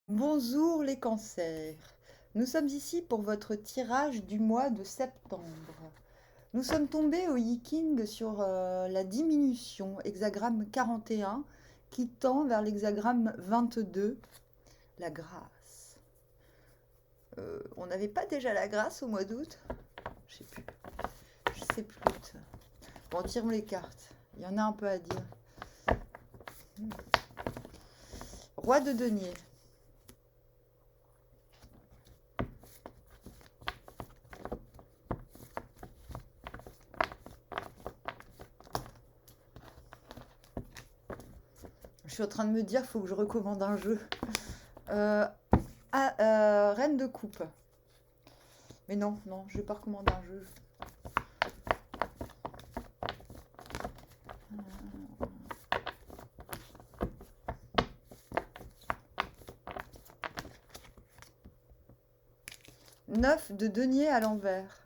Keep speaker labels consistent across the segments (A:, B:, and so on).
A: Bonjour les cancers. Nous sommes ici pour votre tirage du mois de septembre. Nous sommes tombés au Yiking sur la diminution, hexagramme 41, qui tend vers l'hexagramme 22, la grâce. On n'avait pas déjà la grâce au mois d'août? Je sais plus. Je sais plus. Bon, tirons les cartes. Il y en a un peu à dire. Roi de denier. Je suis en train de me dire, faut que je recommande un jeu. Reine de coupe. Mais non, non, je vais pas recommander un jeu. Neuf de denier à l'envers.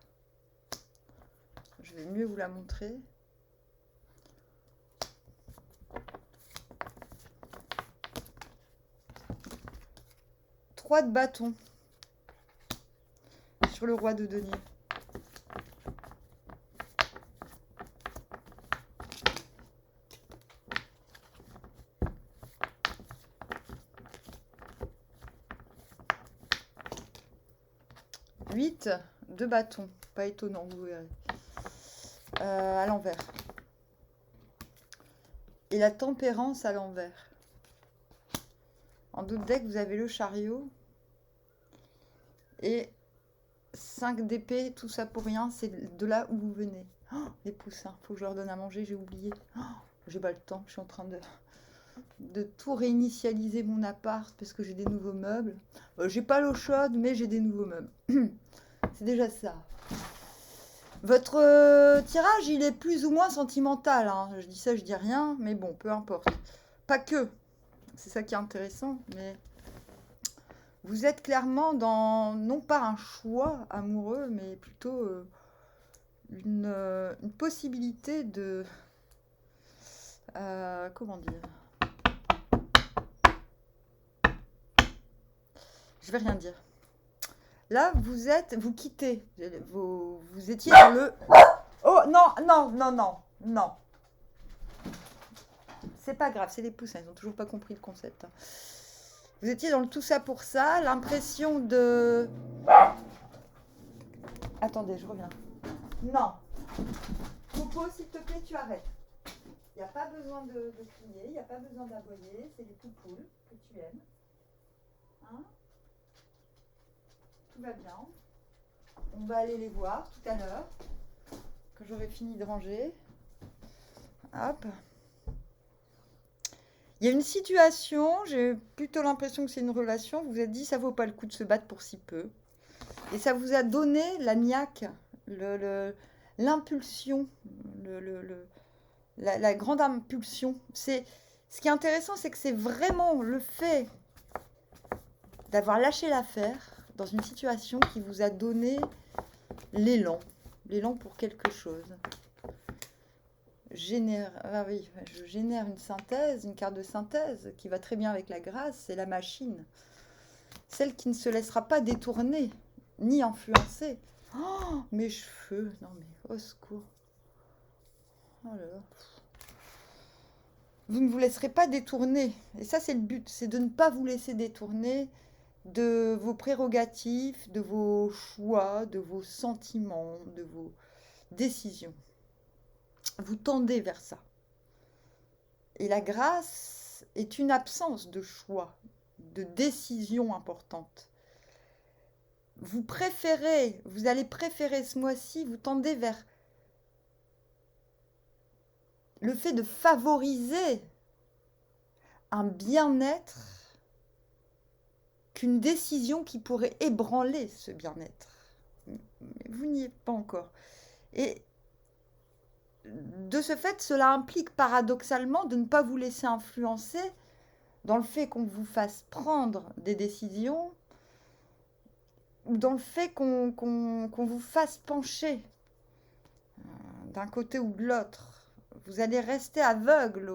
A: Je vais mieux vous la montrer. Trois de bâton sur le roi de denier. Huit de bâton. Pas étonnant, vous verrez. À l'envers. Et la tempérance à l'envers. En d'autres decks, vous avez le chariot. Et 5 d'épée, tout ça pour rien, c'est de là où vous venez. Oh, les poussins, faut que je leur donne à manger, j'ai oublié. Oh, j'ai pas le temps, je suis en train de tout réinitialiser mon appart parce que j'ai des nouveaux meubles. J'ai pas l'eau chaude, mais j'ai des nouveaux meubles. C'est déjà ça. Votre tirage, il est plus ou moins sentimental. Hein. Je dis ça, je dis rien, mais bon, peu importe. Pas que. C'est ça qui est intéressant, mais vous êtes clairement dans, non pas un choix amoureux, mais plutôt une possibilité de... comment dire? Je vais rien dire. Là, vous quittez. Vous étiez dans le... Oh, non, non, non, non, non. C'est pas grave, c'est les poussins, ils n'ont toujours pas compris le concept. Vous étiez dans le tout ça pour ça, l'impression de... Attendez, je reviens. Non. Popo, s'il te plaît, tu arrêtes. Il n'y a pas besoin de crier, il n'y a pas besoin d'aboyer, c'est les poupoules que tu aimes. Hein? Tout va bien. On va aller les voir tout à l'heure, quand j'aurai fini de ranger. Hop. Il y a une situation, j'ai plutôt l'impression que c'est une relation, vous vous êtes dit ça vaut pas le coup de se battre pour si peu. Et ça vous a donné la niaque, l'impulsion, la grande impulsion. Ce qui est intéressant, c'est que c'est vraiment le fait d'avoir lâché l'affaire dans une situation qui vous a donné l'élan pour quelque chose. Ah oui, je génère une synthèse, une carte de synthèse qui va très bien avec la grâce, c'est la machine. Celle qui ne se laissera pas détourner, ni influencer. Oh, mes cheveux, non mais au secours. Oh là là. Vous ne vous laisserez pas détourner. Et ça, c'est le but, c'est de ne pas vous laisser détourner de vos prérogatives, de vos choix, de vos sentiments, de vos décisions. Vous tendez vers ça. Et la grâce est une absence de choix, de décision importante. Vous allez préférer ce mois-ci, vous tendez vers le fait de favoriser un bien-être qu'une décision qui pourrait ébranler ce bien-être. Mais vous n'y êtes pas encore. Et de ce fait, cela implique paradoxalement de ne pas vous laisser influencer dans le fait qu'on vous fasse prendre des décisions ou dans le fait qu'on vous fasse pencher d'un côté ou de l'autre. Vous allez rester aveugle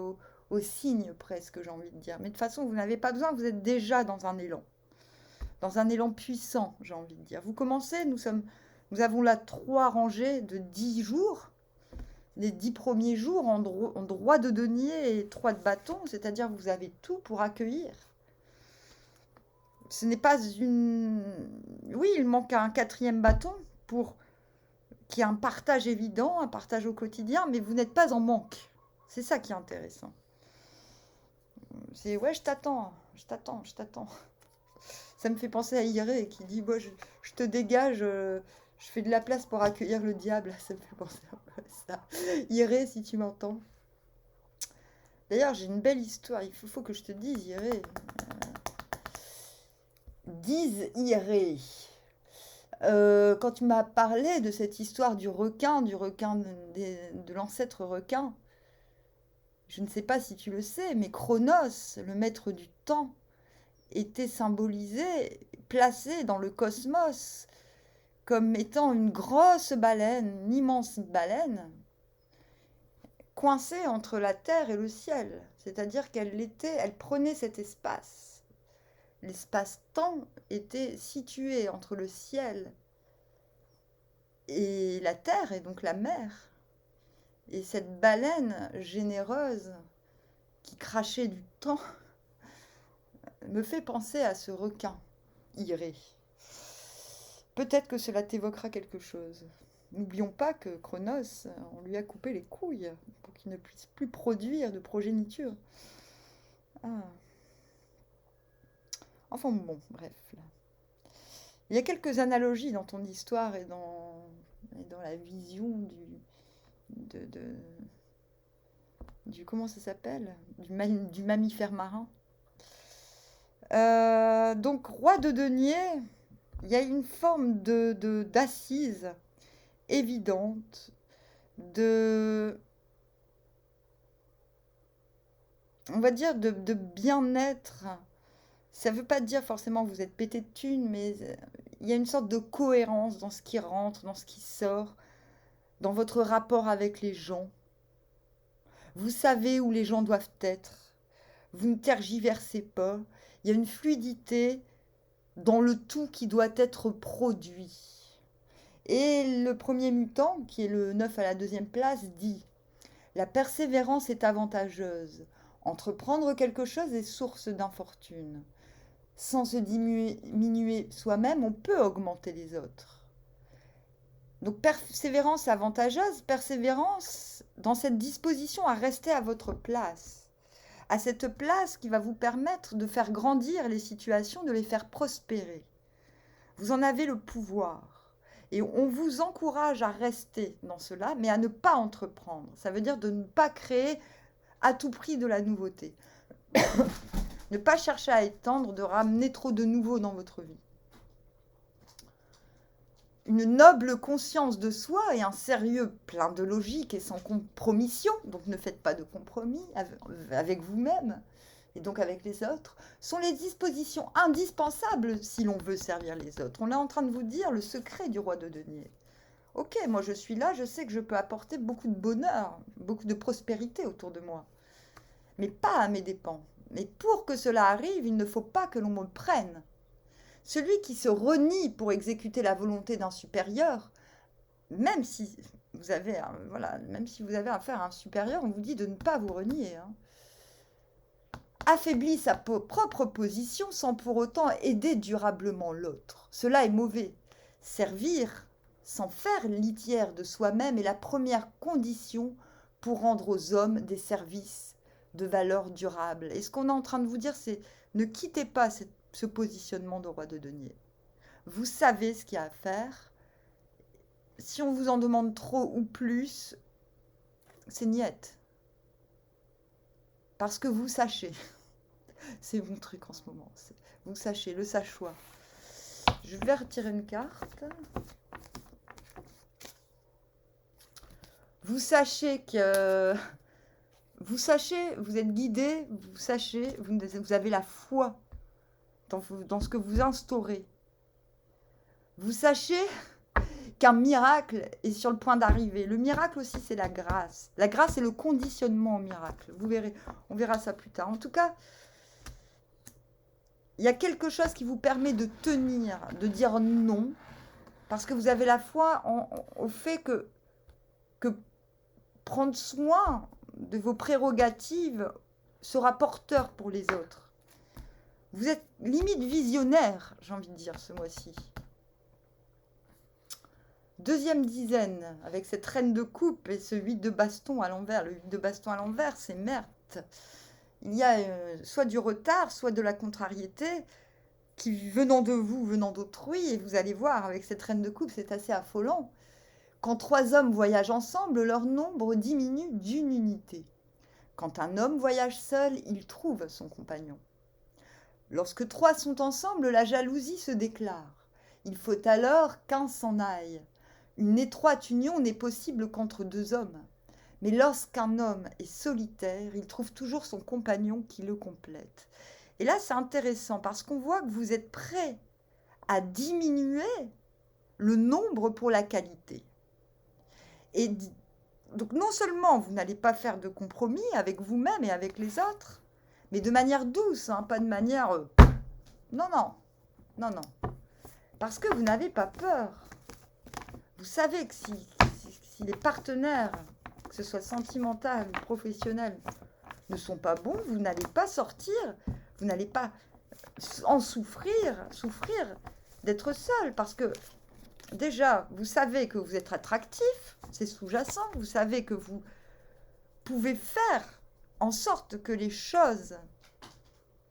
A: aux signes presque, j'ai envie de dire. Mais de toute façon, vous n'avez pas besoin, vous êtes déjà dans un élan. dans un élan puissant, j'ai envie de dire. Vous commencez, nous avons là 3 rangées de 10 jours. Les 10 premiers jours en droit de denier et 3 de bâton, c'est-à-dire que vous avez tout pour accueillir. Ce n'est pas une... Oui, il manque un 4e bâton pour qu'il y ait un partage évident, un partage au quotidien, mais vous n'êtes pas en manque. C'est ça qui est intéressant. C'est ouais, je t'attends. Ça me fait penser à Iré qui dit je te dégage, je fais de la place pour accueillir le diable. Ça me fait penser un peu à ça. Iré, si tu m'entends. D'ailleurs, j'ai une belle histoire. Il faut que je te dise, Iré. Dise Iré. Quand tu m'as parlé de cette histoire du requin de l'ancêtre requin, je ne sais pas si tu le sais, mais Chronos, le maître du temps, était symbolisé, placé dans le cosmos comme étant une grosse baleine, une immense baleine, coincée entre la terre et le ciel. C'est-à-dire elle prenait cet espace. L'espace-temps était situé entre le ciel et la terre, et donc la mer. Et cette baleine généreuse qui crachait du temps me fait penser à ce requin, Iré. Peut-être que cela t'évoquera quelque chose. N'oublions pas que Chronos, on lui a coupé les couilles pour qu'il ne puisse plus produire de progéniture. Ah. Enfin bon, bref. Là. Il y a quelques analogies dans ton histoire et dans la vision du comment ça s'appelle, du mammifère marin. Donc, roi de denier, il y a une forme d'assise évidente, on va dire de bien-être. Ça ne veut pas dire forcément que vous êtes pété de thunes, mais il y a une sorte de cohérence dans ce qui rentre, dans ce qui sort, dans votre rapport avec les gens. Vous savez où les gens doivent être. Vous ne tergiversez pas. Il y a une fluidité dans le tout qui doit être produit. Et le premier mutant, qui est le 9 à la 2e place, dit « La persévérance est avantageuse. Entreprendre quelque chose est source d'infortune. Sans se diminuer soi-même, on peut augmenter les autres. » Donc persévérance avantageuse, persévérance dans cette disposition à rester à votre place. À cette place qui va vous permettre de faire grandir les situations, de les faire prospérer. Vous en avez le pouvoir. Et on vous encourage à rester dans cela, mais à ne pas entreprendre. Ça veut dire de ne pas créer à tout prix de la nouveauté. Ne pas chercher à étendre, de ramener trop de nouveau dans votre vie. Une noble conscience de soi et un sérieux plein de logique et sans compromission, donc ne faites pas de compromis avec vous-même et donc avec les autres, sont les dispositions indispensables si l'on veut servir les autres. On est en train de vous dire le secret du roi de denier. Ok, moi je suis là, je sais que je peux apporter beaucoup de bonheur, beaucoup de prospérité autour de moi, mais pas à mes dépens. Mais pour que cela arrive, il ne faut pas que l'on me prenne. Celui qui se renie pour exécuter la volonté d'un supérieur, même si vous avez affaire à un supérieur, on vous dit de ne pas vous renier. Affaiblit sa propre position sans pour autant aider durablement l'autre. Cela est mauvais. Servir sans faire litière de soi-même est la première condition pour rendre aux hommes des services de valeur durable. Et ce qu'on est en train de vous dire, c'est ne quittez pas ce positionnement de roi de denier. Vous savez ce qu'il y a à faire. Si on vous en demande trop ou plus, c'est niette. Parce que vous sachez. C'est mon truc en ce moment. Vous sachez, le sachois. Je vais retirer une carte. Vous sachez que... vous êtes guidé, vous avez la foi dans ce que vous instaurez. Vous sachez qu'un miracle est sur le point d'arriver. Le miracle aussi, c'est la grâce. La grâce, c'est le conditionnement au miracle. Vous verrez, on verra ça plus tard. En tout cas, il y a quelque chose qui vous permet de tenir, de dire non, parce que vous avez la foi au fait que prendre soin de vos prérogatives sera porteur pour les autres. Vous êtes limite visionnaire, j'ai envie de dire, ce mois-ci. Deuxième dizaine, avec cette reine de coupe et ce 8 de baston à l'envers. Le 8 de baston à l'envers, c'est merde. Il y a soit du retard, soit de la contrariété qui, venant de vous, venant d'autrui, et vous allez voir, avec cette reine de coupe, c'est assez affolant. Quand 3 hommes voyagent ensemble, leur nombre diminue d'une unité. Quand un homme voyage seul, il trouve son compagnon. Lorsque 3 sont ensemble, la jalousie se déclare. Il faut alors qu'un s'en aille. Une étroite union n'est possible qu'entre 2 hommes. Mais lorsqu'un homme est solitaire, il trouve toujours son compagnon qui le complète. Et là, c'est intéressant parce qu'on voit que vous êtes prêt à diminuer le nombre pour la qualité. Et donc, non seulement vous n'allez pas faire de compromis avec vous-même et avec les autres, mais de manière douce, hein, pas de manière... Non. Parce que vous n'avez pas peur. Vous savez que si les partenaires, que ce soit sentimental ou professionnel, ne sont pas bons, vous n'allez pas sortir, vous n'allez pas en souffrir d'être seul. Parce que déjà, vous savez que vous êtes attractif, c'est sous-jacent, vous savez que vous pouvez faire en sorte que les choses,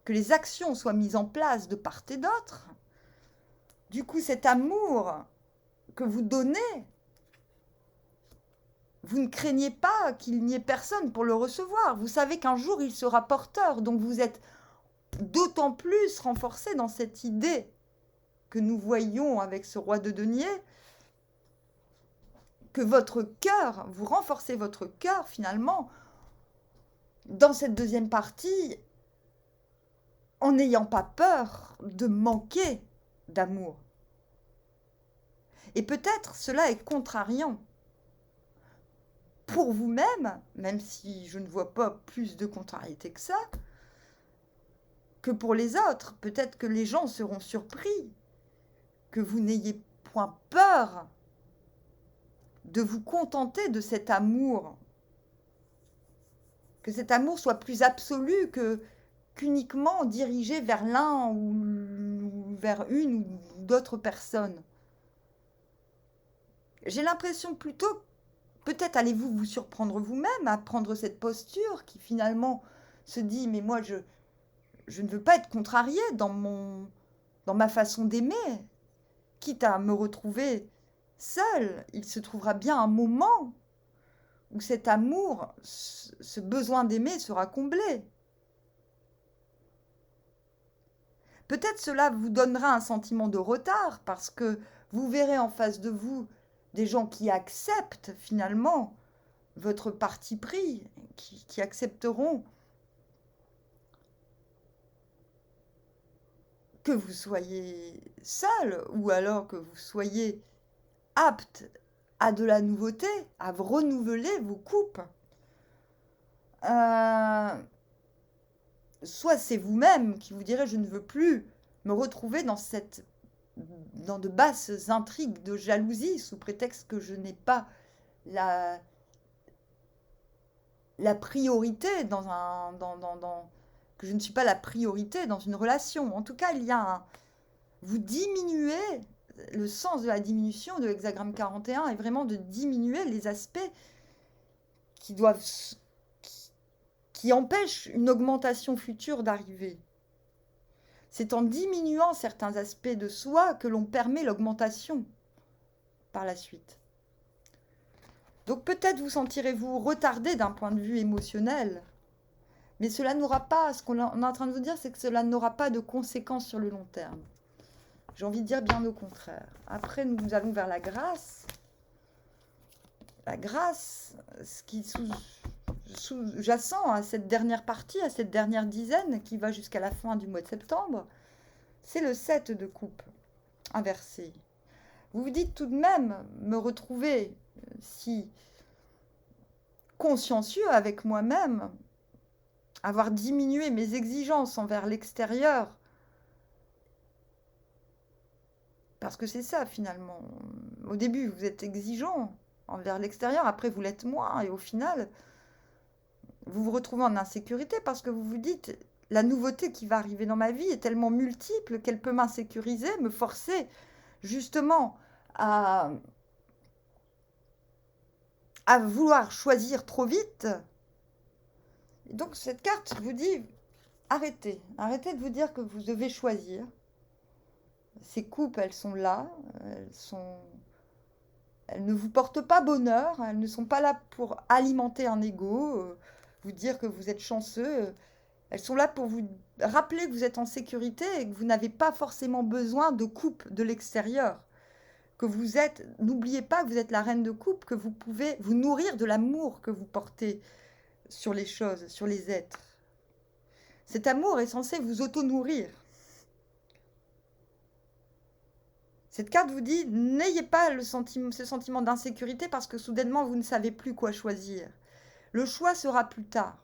A: que les actions soient mises en place de part et d'autre. Du coup, cet amour que vous donnez, vous ne craignez pas qu'il n'y ait personne pour le recevoir. Vous savez qu'un jour, il sera porteur. Donc, vous êtes d'autant plus renforcé dans cette idée que nous voyons avec ce roi de denier, que votre cœur, vous renforcez votre cœur finalement dans cette deuxième partie en n'ayant pas peur de manquer d'amour. Et peut-être cela est contrariant pour vous-même, même si je ne vois pas plus de contrariété que ça, que pour les autres. Peut-être que les gens seront surpris que vous n'ayez point peur de vous contenter de cet amour, que cet amour soit plus absolu qu'uniquement dirigé vers l'un ou vers une ou d'autres personnes. J'ai l'impression plutôt, peut-être allez-vous vous surprendre vous-même à prendre cette posture qui finalement se dit « mais moi je ne veux pas être contrariée dans ma façon d'aimer, quitte à me retrouver seule, il se trouvera bien un moment où cet amour, ce besoin d'aimer sera comblé. » Peut-être cela vous donnera un sentiment de retard parce que vous verrez en face de vous des gens qui acceptent finalement votre parti pris, qui accepteront que vous soyez seul ou alors que vous soyez apte à de la nouveauté, à renouveler vos coupes. Soit c'est vous-même qui vous direz « je ne veux plus me retrouver dans de basses intrigues de jalousie sous prétexte que je n'ai pas la priorité que je ne suis pas la priorité dans une relation. » En tout cas, vous diminuez, le sens de la diminution de l'hexagramme 41 est vraiment de diminuer les aspects qui empêchent une augmentation future d'arriver. C'est en diminuant certains aspects de soi que l'on permet l'augmentation par la suite. Donc peut-être vous sentirez-vous retardé d'un point de vue émotionnel, mais cela n'aura pas, ce qu'on est en train de vous dire, c'est que cela n'aura pas de conséquences sur le long terme. J'ai envie de dire bien au contraire. Après, nous allons vers la grâce. La grâce, ce qui sous-jacent à cette dernière partie, à cette dernière dizaine qui va jusqu'à la fin du mois de septembre, c'est le 7 de coupe inversé. Vous vous dites tout de même me retrouver si consciencieux avec moi-même, avoir diminué mes exigences envers l'extérieur Parce que c'est ça finalement. Au début, vous êtes exigeant envers l'extérieur, après vous l'êtes moins, et au final, vous vous retrouvez en insécurité parce que vous vous dites, la nouveauté qui va arriver dans ma vie est tellement multiple qu'elle peut m'insécuriser, me forcer justement à, à vouloir choisir trop vite. Et donc cette carte vous dit, arrêtez, arrêtez de vous dire que vous devez choisir. Ces coupes, elles sont là, elles ne vous portent pas bonheur, elles ne sont pas là pour alimenter un ego, vous dire que vous êtes chanceux. Elles sont là pour vous rappeler que vous êtes en sécurité et que vous n'avez pas forcément besoin de coupe de l'extérieur. Que vous êtes, n'oubliez pas que vous êtes la reine de coupe, que vous pouvez vous nourrir de l'amour que vous portez sur les choses, sur les êtres. Cet amour est censé vous auto-nourrir. Cette carte vous dit, n'ayez pas ce sentiment d'insécurité parce que soudainement vous ne savez plus quoi choisir. Le choix sera plus tard.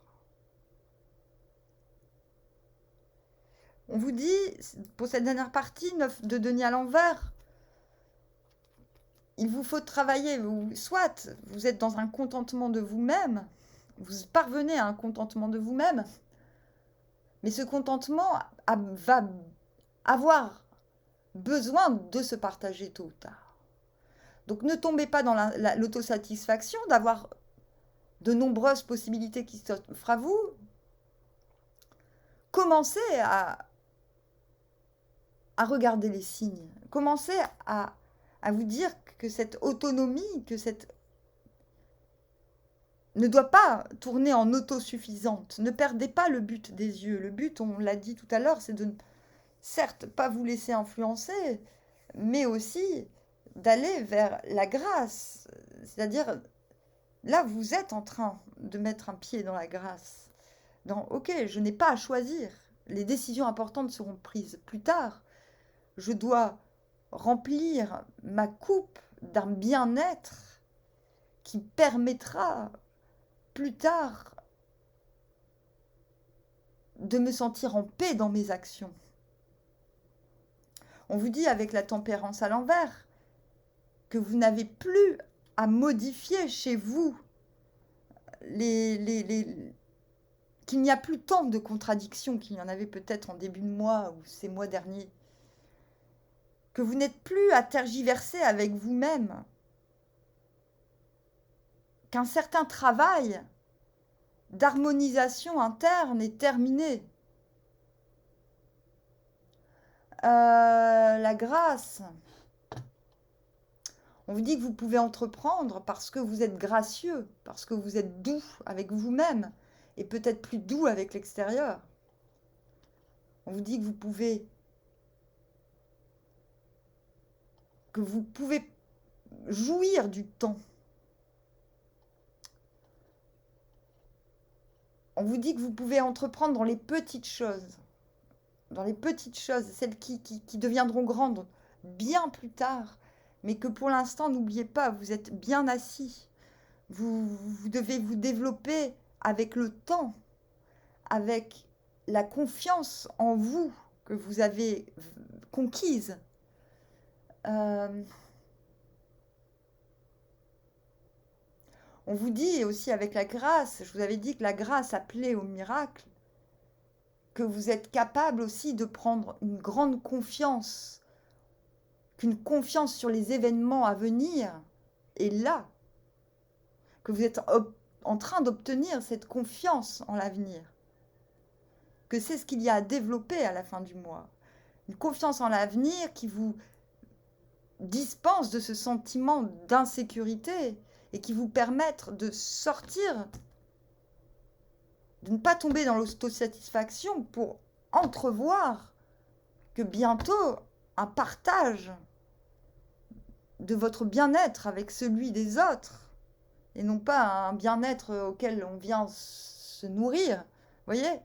A: On vous dit, pour cette dernière partie, 9 de denier à l'envers, il vous faut travailler, soit vous êtes dans un contentement de vous-même, vous parvenez à un contentement de vous-même, mais ce contentement va avoir besoin de se partager tôt ou tard. Donc ne tombez pas dans l'autosatisfaction d'avoir de nombreuses possibilités qui s'offrent à vous. Commencez à regarder les signes. Commencez à vous dire que cette autonomie, que cette ne doit pas tourner en autosuffisante. Ne perdez pas le but des yeux. Le but, on l'a dit tout à l'heure, c'est de, certes, pas vous laisser influencer, mais aussi d'aller vers la grâce. C'est-à-dire, là, vous êtes en train de mettre un pied dans la grâce. Dans, ok, je n'ai pas à choisir. Les décisions importantes seront prises plus tard. Je dois remplir ma coupe d'un bien-être qui permettra plus tard de me sentir en paix dans mes actions. On vous dit avec la tempérance à l'envers que vous n'avez plus à modifier chez vous qu'il n'y a plus tant de contradictions qu'il y en avait peut-être en début de mois ou ces mois derniers. Que vous n'êtes plus à tergiverser avec vous-même. Qu'un certain travail d'harmonisation interne est terminé. La grâce. On vous dit que vous pouvez entreprendre parce que vous êtes gracieux, parce que vous êtes doux avec vous-même et peut-être plus doux avec l'extérieur. On vous dit que vous pouvez jouir du temps. On vous dit que vous pouvez entreprendre dans les petites choses. Dans les petites choses, celles qui deviendront grandes bien plus tard. Mais que pour l'instant, n'oubliez pas, vous êtes bien assis. Vous devez vous développer avec le temps, avec la confiance en vous que vous avez conquise. On vous dit aussi avec la grâce, je vous avais dit que la grâce appelait au miracle, que vous êtes capable aussi de prendre une grande confiance, qu'une confiance sur les événements à venir est là, que vous êtes en train d'obtenir cette confiance en l'avenir, que c'est ce qu'il y a à développer à la fin du mois. Une confiance en l'avenir qui vous dispense de ce sentiment d'insécurité et qui vous permettent de sortir, de ne pas tomber dans l'autosatisfaction pour entrevoir que bientôt un partage de votre bien-être avec celui des autres et non pas un bien-être auquel on vient se nourrir. Vous voyez,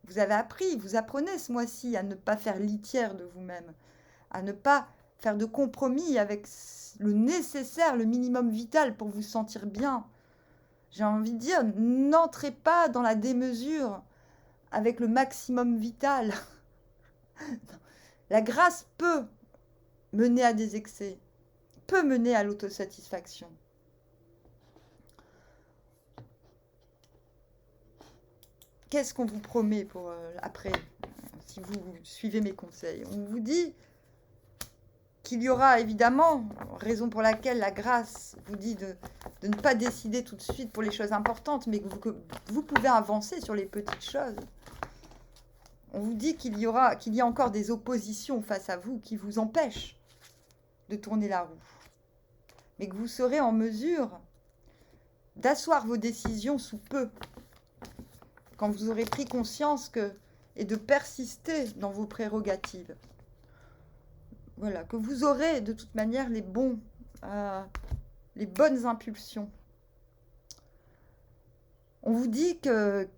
A: vous avez appris, vous apprenez ce mois-ci à ne pas faire litière de vous-même, à ne pas faire de compromis avec le nécessaire, le minimum vital pour vous sentir bien. J'ai envie de dire, n'entrez pas dans la démesure avec le maximum vital. La grâce peut mener à des excès, peut mener à l'autosatisfaction. Qu'est-ce qu'on vous promet pour après, si vous suivez mes conseils? On vous dit qu'il y aura évidemment, raison pour laquelle la grâce vous dit de ne pas décider tout de suite pour les choses importantes, mais que vous pouvez avancer sur les petites choses. On vous dit qu'il y a encore des oppositions face à vous qui vous empêchent de tourner la roue, mais que vous serez en mesure d'asseoir vos décisions sous peu, quand vous aurez pris conscience et de persister dans vos prérogatives. Voilà, que vous aurez de toute manière les bonnes impulsions. On vous dit que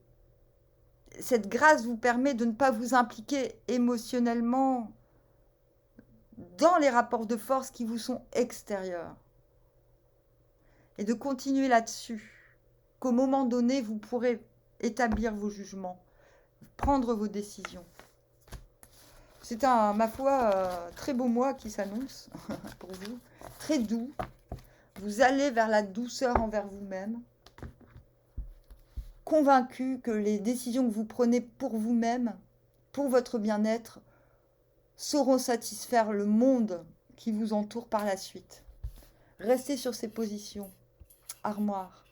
A: cette grâce vous permet de ne pas vous impliquer émotionnellement dans les rapports de force qui vous sont extérieurs. Et de continuer là-dessus, qu'au moment donné, vous pourrez établir vos jugements, prendre vos décisions. C'est ma foi, très beau mois qui s'annonce pour vous, très doux. Vous allez vers la douceur envers vous-même, convaincu que les décisions que vous prenez pour vous-même, pour votre bien-être, sauront satisfaire le monde qui vous entoure par la suite. Restez sur ces positions. Armoire.